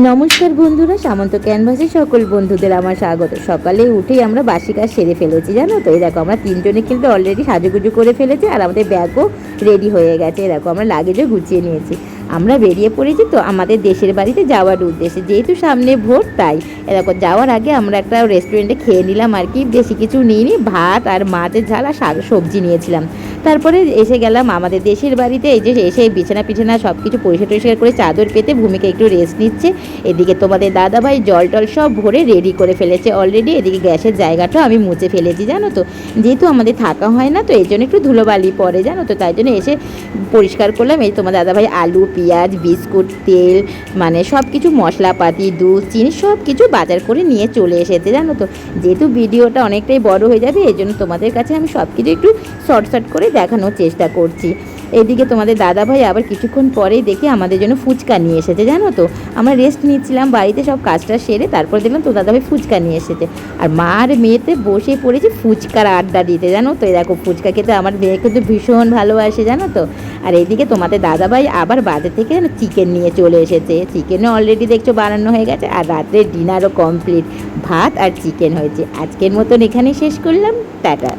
নমস্কার বন্ধুরা, সামন্ত ক্যানভাসে সকল বন্ধুদের আমার স্বাগত। সকালে উঠেই আমরা বাসি কাজ সেরে ফেলেছি, জানো তো। এই দেখো, আমরা তিনজনে কিন্তু অলরেডি সাজুগুজু করে ফেলেছি, আর আমাদের ব্যাগও রেডি হয়ে গেছে। দেখো, আমরা লাগেজও গুছিয়ে নিয়েছি। আমরা বেরিয়ে পড়েছি তো আমাদের দেশের বাড়িতে যাওয়ার উদ্দেশ্যে, যেহেতু সামনে ভোট, তাই এরকম যাওয়ার আগে আমরা একটা রেস্টুরেন্টে খেয়ে নিলাম আর কি। বেশি কিছু নিইনি, ভাত আর মাছের ঝাল আর সবজি নিয়েছিলাম। তারপরে এসে গেলাম আমাদের দেশের বাড়িতে। এই যে এসে বিছানা সব কিছু পরিষ্কার করে চাদর পেতে ভূমিকা একটু রেস্ট নিচ্ছে। এদিকে তোমাদের দাদাভাই জল টল সব ভরে রেডি করে ফেলেছে অলরেডি। এদিকে গ্যাসের জায়গাটাও আমি মুছে ফেলেছি, জানো তো। যেহেতু আমাদের থাকা হয় না, তো এই জন্য একটু ধুলোবালি পড়ে, জানো তো, তাই জন্য এসে পরিষ্কার করলাম। এই তোমার দাদাভাই আলু, পেঁয়াজ, বিস্কুট, তেল, মানে সব কিছু মশলাপাতি, দুধ, চিনি সব কিছু বাজার করে নিয়ে চলে এসেছে, জানো তো। যেহেতু ভিডিওটা অনেকটাই বড় হয়ে যাবে, এই জন্য তোমাদের কাছে আমি সব কিছু একটু শর্ট করে দেখানোর চেষ্টা করছি। এদিকে তোমাদের দাদাভাই আবার কিছুক্ষণ পরেই দেখি আমাদের জন্য ফুচকা নিয়ে এসেছে, জানো তো। আমরা রেস্ট নিচ্ছিলাম বাড়িতে সব কাজটা সেরে, তারপর দেখলাম তো দাদাভাই ফুচকা নিয়ে এসেছে। আর মা আর মেয়েতে বসে পড়েছি ফুচকার আড্ডা দিতে, জানো তো। দেখো, ফুচকা খেতে আমার মেয়ে কিন্তু ভীষণ ভালোবাসে, জানো তো। আর এইদিকে তোমাদের দাদাভাই আবার বাজার থেকে চিকেন নিয়ে চলে এসেছে। চিকেনও অলরেডি দেখছো বানানো হয়ে গেছে, আর রাত্রের ডিনারও কমপ্লিট। ভাত আর চিকেন হয়েছে। আজকের মতন এখানেই শেষ করলাম, টাটা।